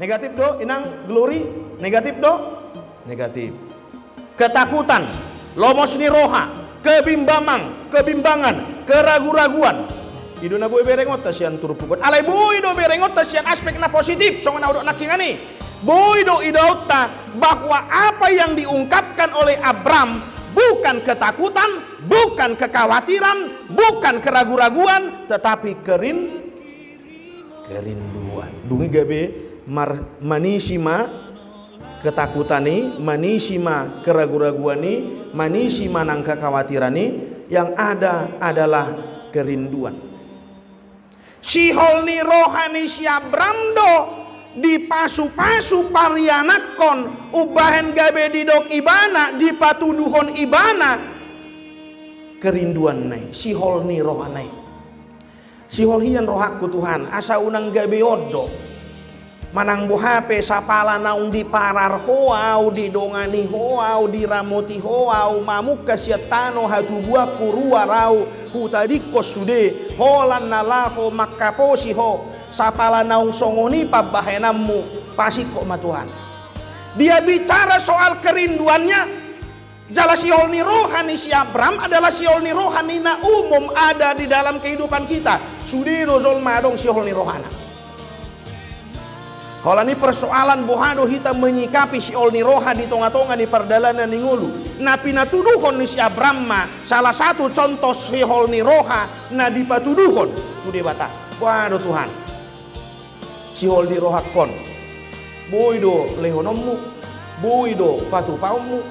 Negatif do, inang glory. Negatif do, negatif. Ketakutan, lomos ni roha, kebimbangan, keragu-raguan. Ido na boy berengot tasian turupukot. Alay boy do berengot tasian aspek na positif. So na udok nakingani. Boy do idaut ta bahwa apa yang diungkapkan oleh Abram bukan ketakutan, bukan kekhawatiran, bukan keragu-raguan, tetapi kerinduan. Dungi gabe manisima ketakutan ni, manisima keragu-raguan ni, manisima nang kekhawatiran ni, yang ada adalah kerinduan. Sihol ni rohani si Abram do di pasu-pasu parianakon ubahen gabe didok ibana di patuduhon ibana kerinduan nai sihol ni rohanai sihol hian rohakku Tuhan asa unang gabe odo manang buhape sapala naung di parar hoau di dongani hoau di ramuti hoau mamuk kasyatano hatubua kurua rau hutadikos sude holan nalaho makaposi ho sapala naung songoni pabahenammu pasti kok matuhan. Dia bicara soal kerinduannya. Jala siol ni rohani si Abram adalah siol ni rohani na umum ada di dalam kehidupan kita. Sudi rozol madong siol ni rohana. Kalau ini persoalan bohado kita menyikapi siol ni roha di tonga-tonga di perdalanan ni ngulu. Na pinatuduhon ni si Abram ma salah satu contoh siol ni roha na dipatuduhon tu dia bata. Waduh Tuhan. Sihol di rohakon boido lehonommu boido patupaumu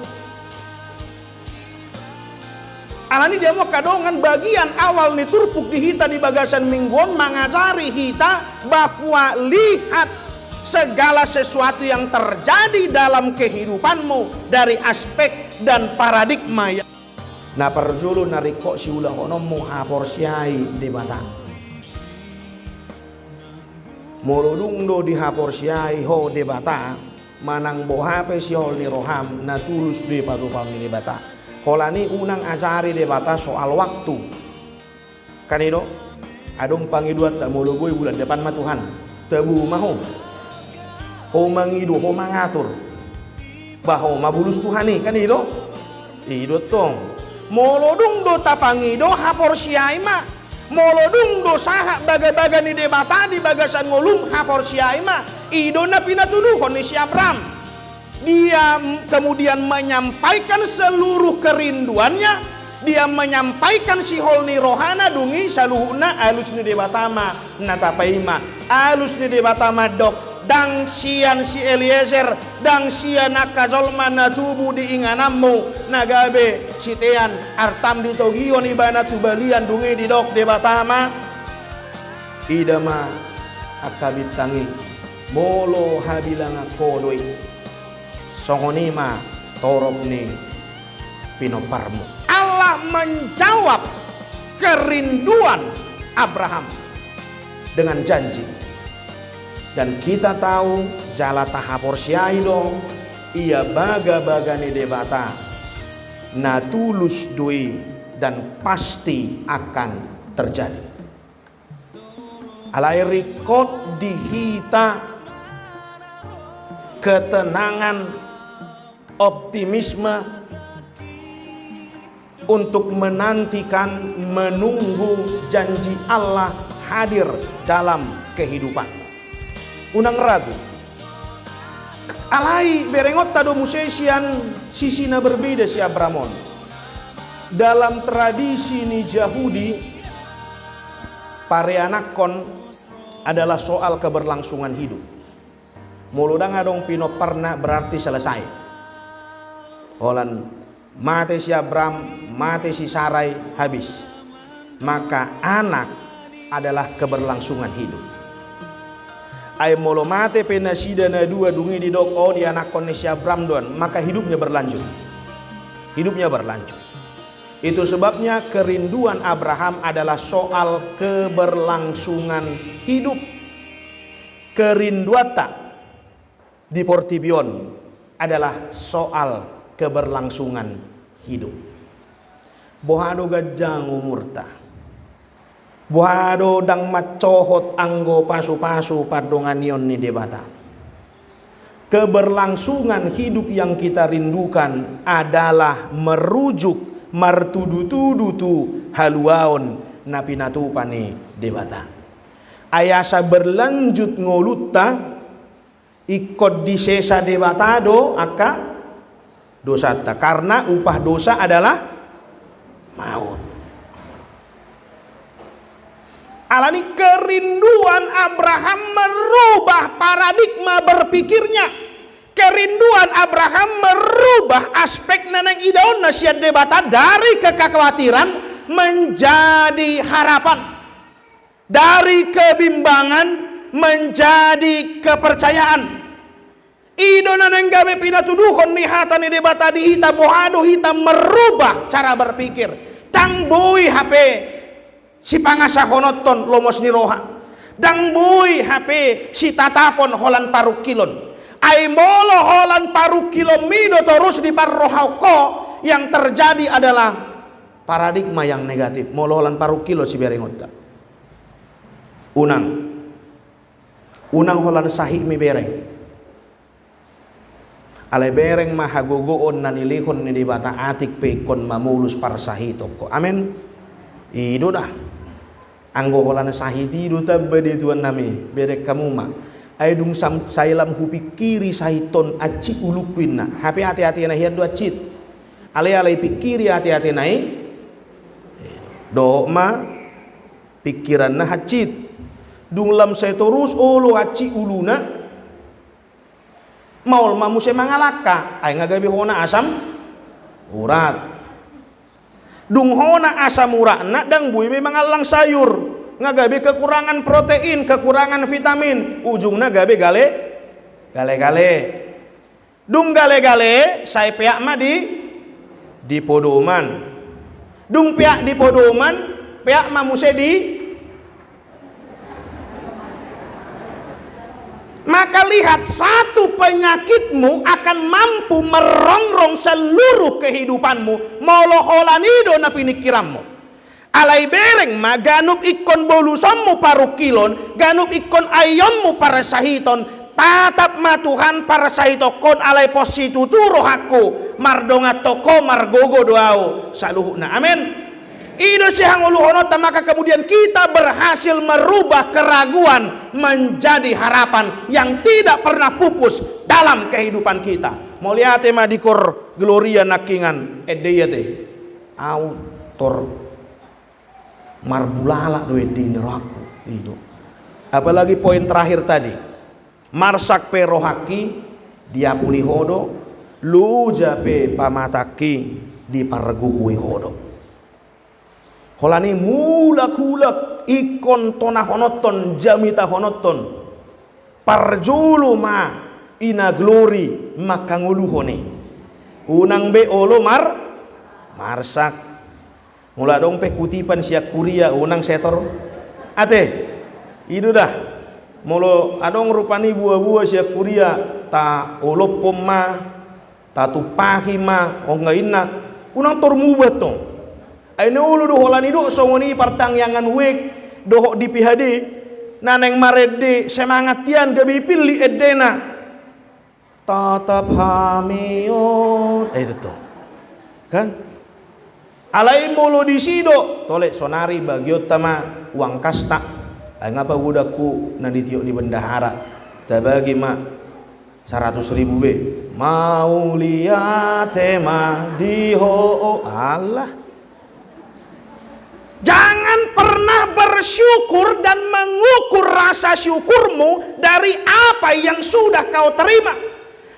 alani dia mau kadongan bagian awal ni turpuk di hita di bagasan mingguan mengajari hita bahwa lihat segala sesuatu yang terjadi dalam kehidupanmu dari aspek dan paradigma yang na perjulu nariko si ulah honommu haporsiai di batang molodung do dihapor siai ho debata manang bohape siol ni roham na tulus de patupam ni debata holani unang ajari debata soal waktu kanido adong pangiduat tak mologoy bulan depan mah Tuhan tebu maho ho mangidu ho mangatur baho mabulus Tuhan ni kanido idot tong molodung do tapangido hapor siai mah molodung dosa baga-baga ni debata di bagasan ngolum hapor siaima idona pinatuduhon ni si Abram dia kemudian menyampaikan seluruh kerinduannya dia menyampaikan sihol ni rohana dungi saluhuna alus ni debatama natapaima alus ni debatama dok dang sian si Eliezer dang sian nakazolma natubu di inganammu nagabe sitean artam ditogion ibana tubalian dungi di dok debatama idama akabit tangi molo habilanga kodoi songonima torok ni pinoparmu Allah menjawab kerinduan Abraham dengan janji. Dan kita tahu jala tahapor siai dong ia baga-baga ni debata na tulus dui dan pasti akan terjadi. Alai rikot dihita ketenangan optimisme untuk menantikan menunggu janji Allah hadir dalam kehidupan. Unang ragu alai berengot tado musesian sisina berbeda si Abramon dalam tradisi ni Yahudi pareanakon adalah soal keberlangsungan hidup muludang adong pino parna berarti selesai holan mati si Abram mati si Sarai habis maka anak adalah keberlangsungan hidup ay molo mate penasida na dua dungi di dok oh di anak konesi Abram don maka hidupnya berlanjut itu sebabnya kerinduan Abraham adalah soal keberlangsungan hidup kerinduata di Portibion adalah soal keberlangsungan hidup bohado gajang umurta buado dang macohot anggo pasu-pasu padongan yon ni debata keberlangsungan hidup yang kita rindukan adalah merujuk martudu-tudutu haluaon napinatu pani debata. Ayasa berlanjut ngolutta ikut disesa debatado aka dosata, karena upah dosa adalah maut. Alani kerinduan Abraham merubah paradigma berpikirnya. Kerinduan Abraham merubah aspek neneng idaun nasihat debata dari kekhawatiran menjadi harapan, dari kebimbangan menjadi kepercayaan. Ido naneng gabe pinatuduhon ni hata ni debata di hita bohado hita merubah cara berpikir. Tang boy HP si pangasa honoton lomos ni roha. Dang boy HP si tatapon holan paru kilon. Ai molo holan paru kilomido terus di parrohauko, yang terjadi adalah paradigma yang negatif. Molo holan paru kilo si berengotta. Unang holan sahih mi bereng. Ale bereng mahagogoon nanilihon ni dibata atik pekon mamulus parsahi toko. Amen. Ido dah. Anggo holan sahih tido tabadi tuan nami berek kamu ma. Aidung sailam hupi kiri sahiton aci ulukwinna. Hape hati-hati na hian do acit. Ale pikiri hati-hati nai. Do ma pikiran na hacit. Dung lam saya terus olo aci uluna. Maul mamu saya mangalaka. Ay ngagabi hona asam urat. Dung hona asam urat na dang bui memang alang sayur. Ngagabi kekurangan protein, kekurangan vitamin, ujungnya gabe gale. Dung gale saya pihak mah di podoman. Dung pihak di podoman, pihak mah muse di. Maka lihat, satu penyakitmu akan mampu merongrong seluruh kehidupanmu. Moloholanido na pinikiranmu. Alai bereng ma ganub ikon bolusonmu paru kilon, ganub ikon ayonmu para sahiton, tatap ma Tuhan para sahitokon alai positu turoh aku mardonga toko margogo doao saluhuna. Amin. Ido sihang uluhonota, maka kemudian kita berhasil merubah keraguan menjadi harapan yang tidak pernah pupus dalam kehidupan kita. Moliate ma dikor gloria nakingan edeyate autor marbulala doe di neraka itu. Apalagi poin terakhir tadi, marsak perohaki dia puli hodo, lu jape pamataki di pargugui hodo. Holani mulak-hulak ikon tona honoton jamita honoton parjulu ma ina glory makanguluhone unang be olo marsak. Mula dong pe kutipan siak kuria unang setor ate itu dah molo adong rupani buah-buah siak kuria ta olopom ma ta tupahi ma ongaina unang tormu batong aine ulu do holani do songoni partang yangan wek doh di PHD naneng marede semangatian gabi pilih edena tatap hamion itu tuh kan. Alai mulu di sido tolek sonari bagiot tama uang kasta ay ngapa budaku na ditiok di bendahara tabagi ma 100.000 be mau lihat tema di ho Allah. Jangan pernah bersyukur dan mengukur rasa syukurmu dari apa yang sudah kau terima,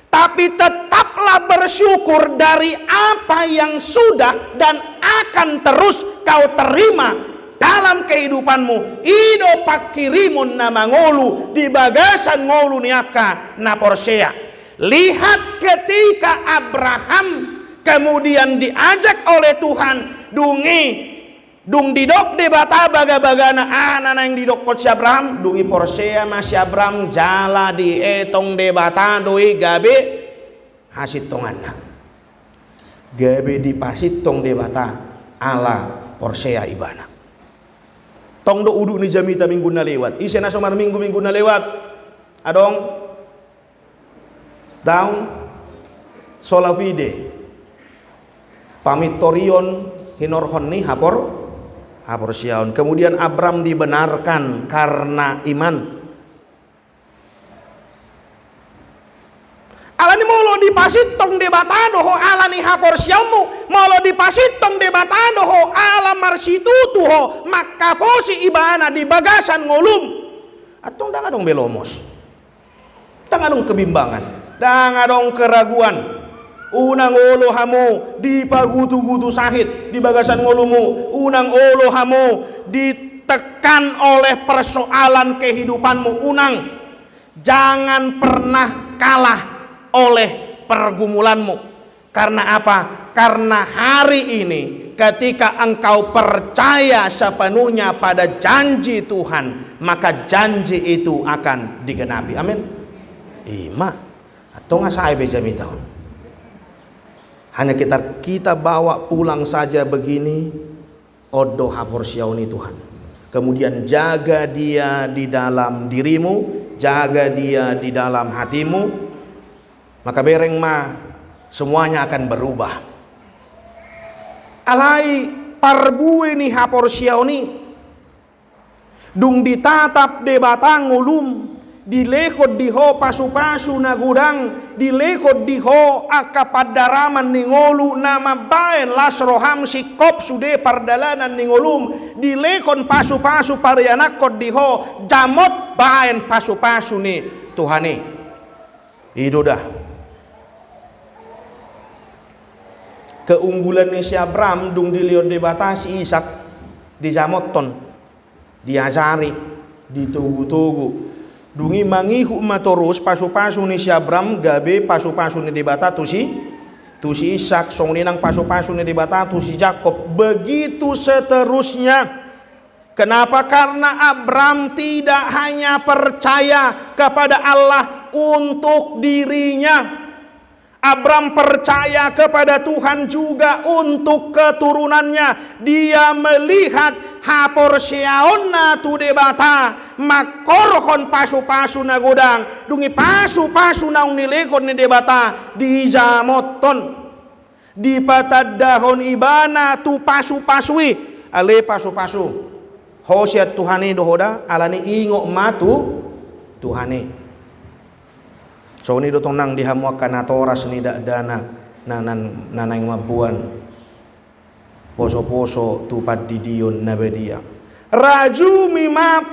tapi tetaplah bersyukur dari apa yang sudah dan akan terus kau terima dalam kehidupanmu. Ido pakirimun nama ngolu di bagasan ngolu niaka na porsea. Lihat ketika Abraham kemudian diajak oleh Tuhan dung didok debata baga-bagana anak yang didok si Abraham dungi porsea masih Abraham jala di etong debata doi gabe hasit tonganna gabe di pasit tong debata ala porsea ibana tong do udu ni jamita minggu na lewat isena somar minggu na lewat adong daun solavide pamitorion hinorhon ni hapor siaon. Kemudian Abram dibenarkan karena iman. Alani molo dipasitong debatado ho alani hapor siamu, molo dipasitong debatado ho ala marsitutu ho makaposi ibana di bagasan ngolum. Atong dangadong belomos, dangadong kebimbangan, dangadong keraguan. Unang olo hamu dipagutu-gutu sahid di bagasan ngolumu. Unang olo hamu ditekan oleh persoalan kehidupanmu. Unang jangan pernah kalah oleh pergumulanmu. Karena apa? Karena hari ini ketika engkau percaya sepenuhnya pada janji Tuhan, maka janji itu akan digenapi. Amin. Ima atau nggak saya beja mitau. Hanya kita bawa pulang saja begini. Odo hapor siauni Tuhan. Kemudian jaga dia di dalam dirimu, jaga dia di dalam hatimu. Maka bereng mah semuanya akan berubah. Alai parbue ni hapor siauni dung ditatap de batang ulum, dilekod diho pasu-pasu na gudang, dilekod diho akapadaraman ni ngolu nama baen lasroham sikop sude pardalanan ni ngolum, dilekon pasu-pasu parianakod diho jamot baen pasu-pasu ni Tuhani. Itu dah keunggulan ni si Abram dung dilihat dibatasi Ishak di Jamoton, diajari, ditugu-tugu, dungi mangihu matorus pasu-pasu ni si Abram gabe pasu-pasu ni dibata tu si Ishak song ninang pasu-pasu ni dibata tu si Jakob, begitu seterusnya. Kenapa? Karena Abram tidak hanya percaya kepada Allah untuk dirinya, Abram percaya kepada Tuhan juga untuk keturunannya. Dia melihat hapor siaonna tu debata makorhon pasu-pasu na godang, dungi pasu-pasu na nilekon ni debata di jamoton, di patadahon ibana tu pasu-pasui ale pasu-pasu hosiat Tuhani dohoda alani ingok matu Tuhani. So ni dotong nang dihamuak kanatoras ni dak dana nanang mabuan poso-poso tupad di dion nabedia raju mimap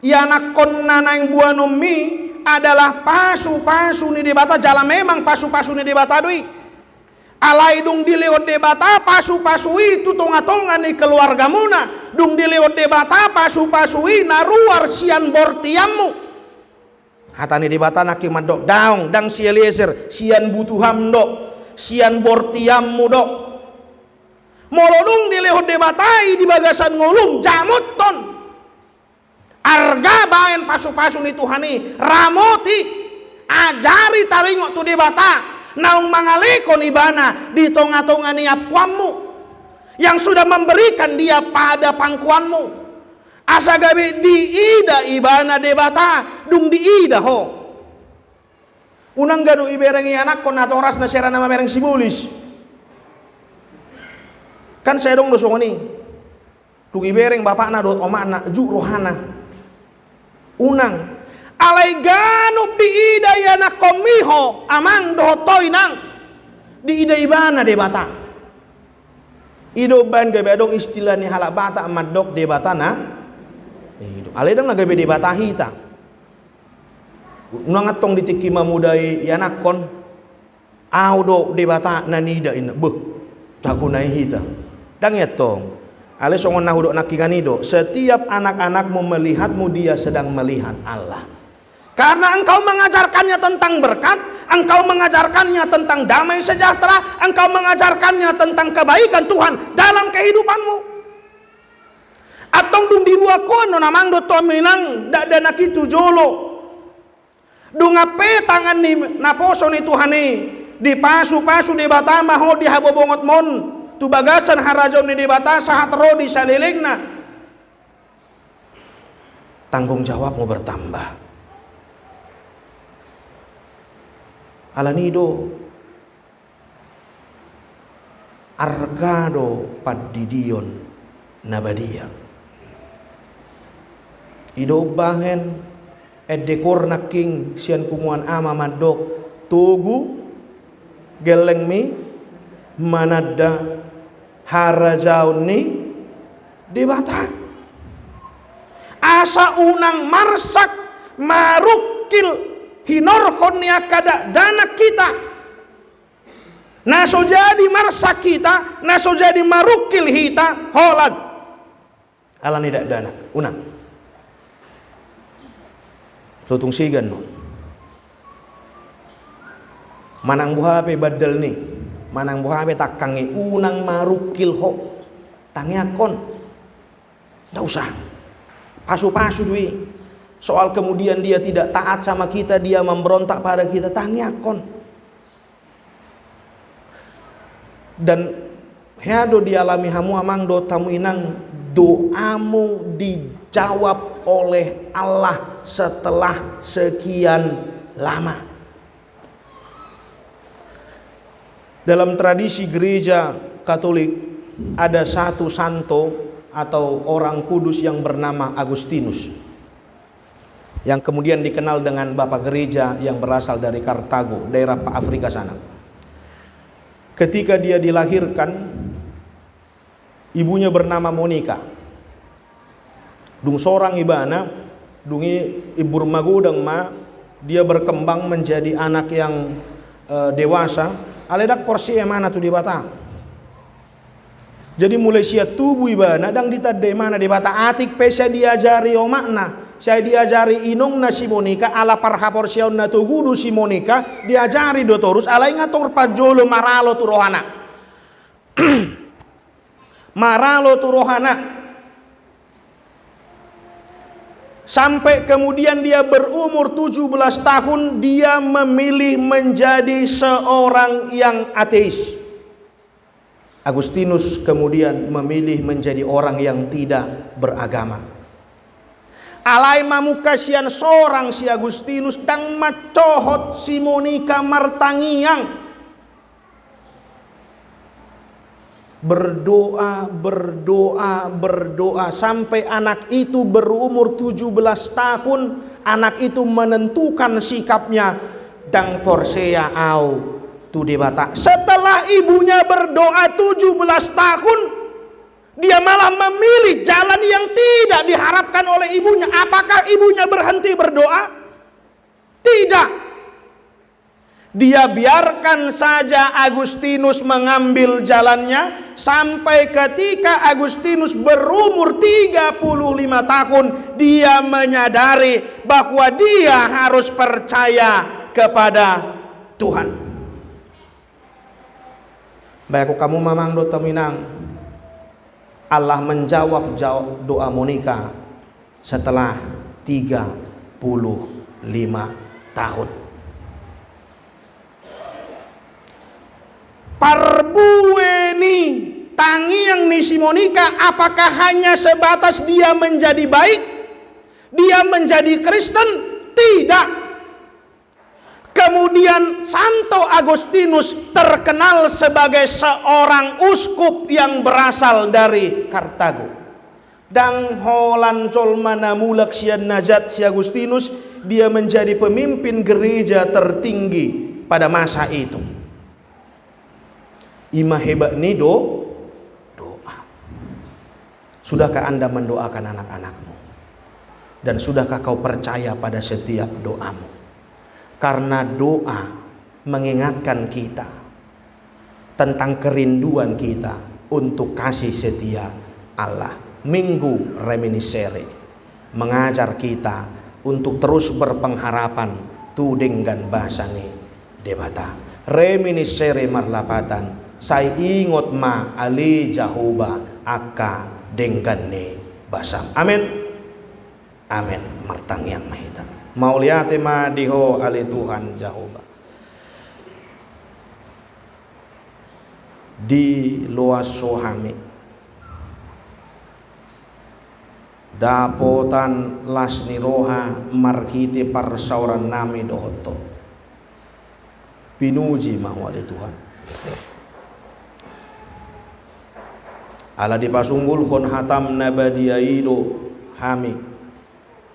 yanakon nanang buanom mi adalah pasu-pasu ni debata jala memang pasu-pasu ni debata dui alai dung dilewat debata pasu-pasu itu tonga-tonga ni keluarga muna dung dilewat debata pasu-pasu naruar sian bortiamu hatani debata nakiman dok daung dang si Eliezer sian butuham dok sian bortiammu dok molodung dilehot debatai di bagasan ngulung jamut ton arga baen pasu-pasu ni Tuhani ramoti ajari taringok tu debata naung mangalekon ibana di tonga-tonga ni apuammu yang sudah memberikan dia pada pangkuanmu. Asa gabe diida ibana debata dung diida ho. Unang gadu ibereng anak kon natoras na sera nama mereng sibulis. Kan saya dong dosong ni. Dung ibereng bapak na dot omak na ju rohana. Unang alai ganup diida anak komiho amang dohotoi nang diida ibana debata. Ido ban gabe dong istilah ni halak bata amadok debata na. Aledang nagabe di batahita unang atong ditikima mudai yanakon audo di bata nanida ina beh cakunai hita dang yatong ale songon nahudo nakinganido setiap anak-anakmu melihatmu dia sedang melihat Allah karena engkau mengajarkannya tentang berkat, engkau mengajarkannya tentang damai sejahtera, engkau mengajarkannya tentang kebaikan Tuhan dalam kehidupanmu. Atong dung dibuat kono namang do tominang dak dana kitu jolo. Dung ape tangan ni naposo ni Tuhani di pasu-pasu di batama ho di habobongot mon tu bagasan harajon ni di batasa hatro di salilingna. Tanggung jawabmu bertambah. alanido argado padidion nabadia ido bahen edekor naking sian kumuan ama madok tugu geleng mi manada harajaun ni debata asa unang marsak marukil hinorkon kada dana kita naso jadi marsak kita naso jadi marukil hita holad alan tidak dana unang sotung sigan no manang buhape badal ni manang buhape takangi unang marukil ho tangiakon ndak usah pasu-pasu dui soal kemudian dia tidak taat sama kita, dia memberontak pada kita, tangiakon dan heado dialami hamu amang do tamu inang doamu dijawab oleh Allah setelah sekian lama. Dalam tradisi gereja Katolik ada satu santo atau orang kudus yang bernama Agustinus, yang kemudian dikenal dengan bapak gereja yang berasal dari Kartago, daerah Afrika sana. Ketika dia dilahirkan, ibunya bernama Monica. Dung sorang ibana, dungi ibu magudang ma, dia berkembang menjadi anak yang dewasa. Aledak porsi mana tu di bata. Jadi mulai sia tubuh ibana dang ditadai mana di bata atik pesa diajari o makna. Saya diajari inong na si Monica ala parha porsiaon na tugudu si Monica diajari dotorus ala ingator pajolo maralo tu rohana. Maralo tu rohana. Sampai kemudian dia berumur 17 tahun dia memilih menjadi seorang yang ateis. Agustinus kemudian memilih menjadi orang yang tidak beragama. Alai mamukasian seorang si Agustinus dang macohot si Monica martangiang. Berdoa sampai anak itu berumur 17 tahun. Anak itu menentukan sikapnya dang porsea au tu debata. Setelah ibunya berdoa 17 tahun, dia malah memilih jalan yang tidak diharapkan oleh ibunya. Apakah ibunya berhenti berdoa? Tidak. Dia biarkan saja Agustinus mengambil jalannya sampai ketika Agustinus berumur 35 tahun dia menyadari bahwa dia harus percaya kepada Tuhan. Baik kamu mamang do taminang Allah menjawab doa Monica setelah 35 tahun. Parbueni tangiang ni si Monica, apakah hanya sebatas dia menjadi baik, dia menjadi Kristen? Tidak. Kemudian Santo Agustinus terkenal sebagai seorang uskup yang berasal dari Kartago. Dang holan colmana mulak sian najat si Agustinus, dia menjadi pemimpin gereja tertinggi pada masa itu. Ima hebat ni doa. Sudahkah Anda mendoakan anak-anakmu? Dan sudahkah kau percaya pada setiap doamu? Karena doa mengingatkan kita tentang kerinduan kita untuk kasih setia Allah. Minggu reminiscere mengajar kita untuk terus berpengharapan tudenggan bahasani debata. Reminiscere marlapatan. Saya ingot ma ali Jahoba aka denggane basam. Amin. Amin. Martang yang mahita. Mauliate ma diho ali Tuhan Jahoba. Di luas sohami. Dapotan las niroha marhiti parsauran nami dohoto. pinuji mahu oleh Tuhan. Ala dipasunggulhon hatam nabadiaido hami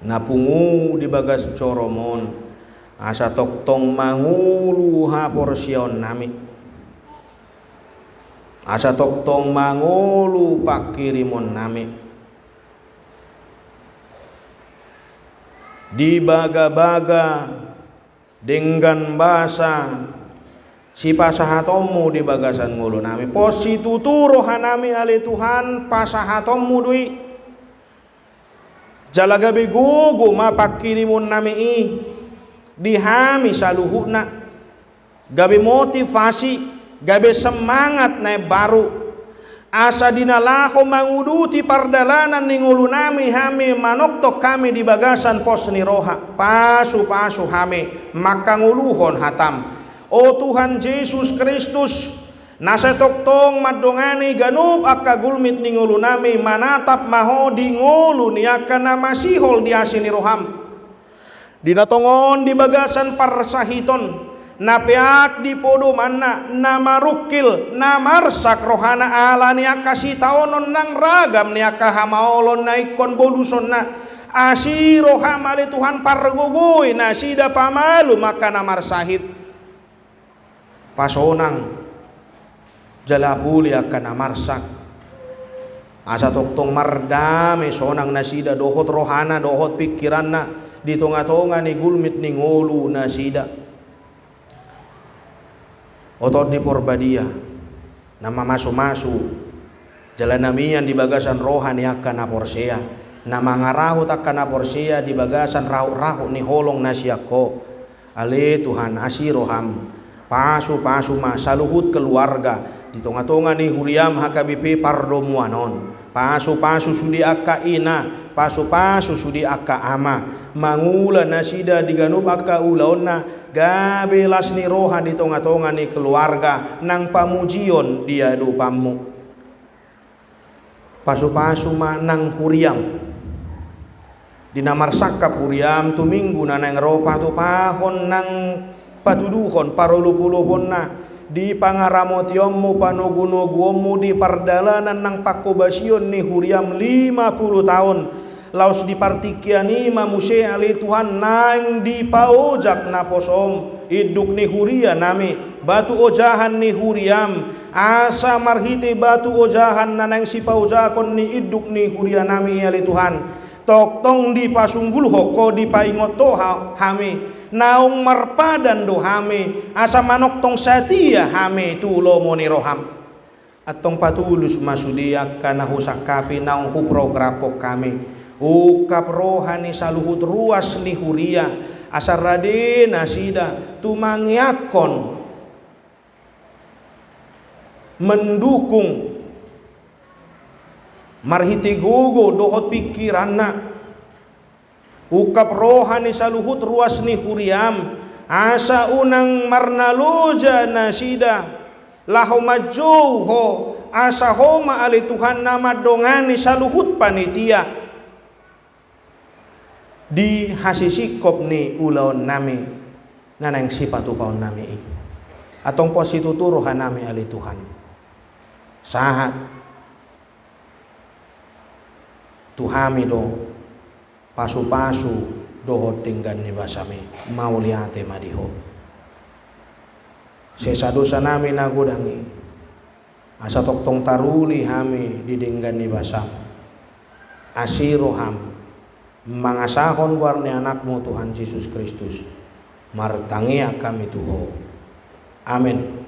napungu di bagas coromon asa toktong mangulu ha porsion nami asa toktong mangulu pakirimon nami di baga-baga dengan bahasa si pasahatomu di bagasan ngulu nami posi tuturo hanami ali Tuhan pasahatomu dui jalaga begugu mapakirimun nami dihami saluhuna gabe motivasi gabe semangat na baru asa dinalaho manguduti pardalanan ning ulu nami hami manoktok kami di bagasan pos ni roha pasu hami makanguluhon hatam. O Tuhan Yesus Kristus nasa toktong madongani ganup akka gulmit ning ulu nami manatap maho di ngulu niaka na masihol di asini roham dinatongon di bagasan parsahiton napeak di podo manna namarukil namarsak rohana ala niaka sitaonon nang ragam niaka hamaolon naikon boluson na asiro hamali Tuhan parguguy nasida pamalu maka namarsahit pasonang jalapuli akan namarsak asa toktong mardame sonang nasida dohot rohana dohot pikiranna di tonga-tonga ni gulmit ni ngolu nasida otot di porbadia nama masu-masu jalan namian di bagasan rohani akan naporsea nama ngarahut akan naporsea di bagasan rahu-rahu ni holong nasiako ale Tuhan asiroham pasu masaluhut keluarga di tonga-tonga ni huriam hakabipi pardomuanon pasu sudi akka ina pasu sudi akka ama mangula nasida diganup akka ulaonna gabelas ni roha di tonga-tonga ni keluarga nang pamujion dia dupamu pasu nang huriam dinamarsakap huriam tu minggu nanang ropa tu pahon nang patuduhon parulupulupon na di pangaramotiyommu panugunuguommu di pardalanan nang pakobasion ni huriam 50 tahun laus di partikiani mamuse ali Tuhan nang di paojak na posom iduk ni huria nami batu ojahan ni huriam asa marhite batu ojahan na nang si paujakon ni iduk ni huria nami ali Tuhan toktong di pasunggul hoko di paingoto hami naung marpadan do hame asa manok tong satia hame tulo moni roham atong patulus masudiak kana husakapi naung huprograpok kami ukap rohani saluhut ruas ni huria asar raden asida tumangyakon mendukung marhiti gugo dohot pikiranna ukap rohani saluhut ruas ni huriam asa unang marnaluja nasida laho majuho asa homa ali Tuhan nama dongani saluhut panitia di hasisikop ni ulaon nami nanang sipatupaon nami atong posituturuhan nami ali Tuhan sahat tuhami do pasu dohot tinggan ni basami mauliate madiho sesa dosa nami nagudangi asa toktong taruli hami di dinggan ni basam asiroham mangasahon warni anakmu Tuhan Yesus Kristus martangia kami tuho amin.